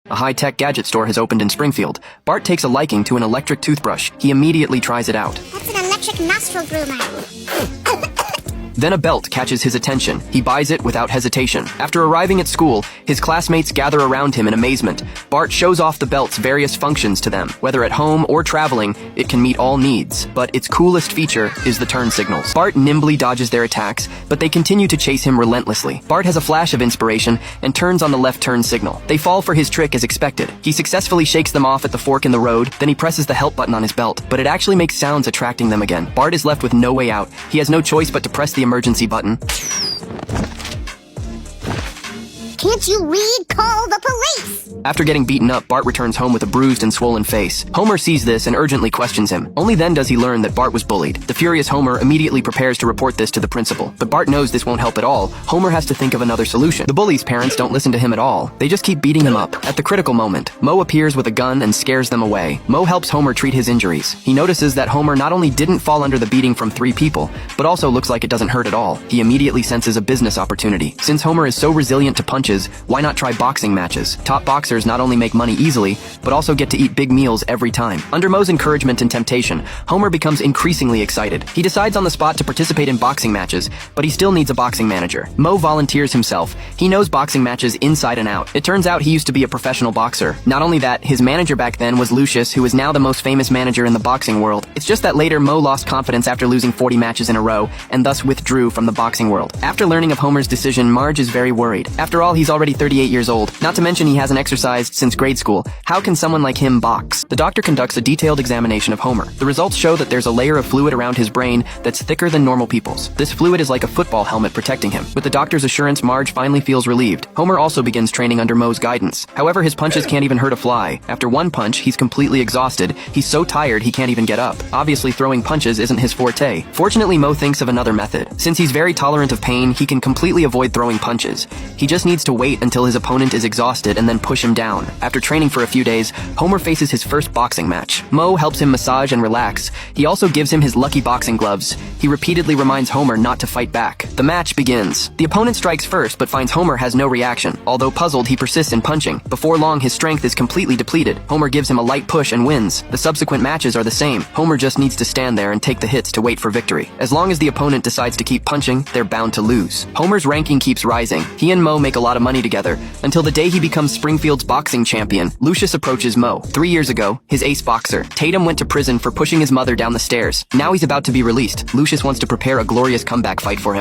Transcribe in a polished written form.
A high-tech gadget store has opened in Springfield. Bart takes a liking to an electric toothbrush. He immediately tries it out. That's an electric nostril groomer. Then a belt catches his attention. He buys it without hesitation. After arriving at school, his classmates gather around him in amazement. Bart shows off the belt's various functions to them. Whether at home or traveling, it can meet all needs. But its coolest feature is the turn signals. Bart nimbly dodges their attacks, but they continue to chase him relentlessly. Bart has a flash of inspiration and turns on the left turn signal. They fall for his trick as expected. He successfully shakes them off at the fork in the road, then he presses the help button on his belt. But it actually makes sounds attracting them again. Bart is left with no way out. He has no choice but to press the emergency button. Can't you read? Call the police! After getting beaten up, Bart returns home with a bruised and swollen face. Homer sees this and urgently questions him. Only then does he learn that Bart was bullied. The furious Homer immediately prepares to report this to the principal. But Bart knows this won't help at all. Homer has to think of another solution. The bully's parents don't listen to him at all. They just keep beating him up. At the critical moment, Moe appears with a gun and scares them away. Moe helps Homer treat his injuries. He notices that Homer not only didn't fall under the beating from 3 people, but also looks like it doesn't hurt at all. He immediately senses a business opportunity. Since Homer is so resilient to punches, why not try boxing matches? Top boxers not only make money easily, but also get to eat big meals every time. Under Moe's encouragement and temptation, Homer becomes increasingly excited. He decides on the spot to participate in boxing matches, but he still needs a boxing manager. Moe volunteers himself. He knows boxing matches inside and out. It turns out he used to be a professional boxer. Not only that, his manager back then was Lucius, who is now the most famous manager in the boxing world. It's just that later Moe lost confidence after losing 40 matches in a row, and thus withdrew from the boxing world. After learning of Homer's decision, Marge is very worried. After all, he's already 38 years old. Not to mention he hasn't exercised since grade school. How can someone like him box? The doctor conducts a detailed examination of Homer. The results show that there's a layer of fluid around his brain that's thicker than normal people's. This fluid is like a football helmet protecting him. With the doctor's assurance, Marge finally feels relieved. Homer also begins training under Moe's guidance. However, his punches can't even hurt a fly. After one punch, he's completely exhausted. He's so tired he can't even get up. Obviously, throwing punches isn't his forte. Fortunately, Moe thinks of another method. Since he's very tolerant of pain, he can completely avoid throwing punches. He just needs to wait until his opponent is exhausted and then push him down. After training for a few days, Homer faces his first boxing match. Moe helps him massage and relax. He also gives him his lucky boxing gloves. He repeatedly reminds Homer not to fight back. The match begins. The opponent strikes first, but finds Homer has no reaction. Although puzzled, he persists in punching. Before long, his strength is completely depleted. Homer gives him a light push and wins. The subsequent matches are the same. Homer just needs to stand there and take the hits to wait for victory. As long as the opponent decides to keep punching, they're bound to lose. Homer's ranking keeps rising. He and Moe make a lot of money together, until the day he becomes Springfield's boxing champion. Lucius approaches Moe. 3 years ago, his ace boxer, Tatum, went to prison for pushing his mother down the stairs. Now he's about to be released. Lucius wants to prepare a glorious comeback fight for him.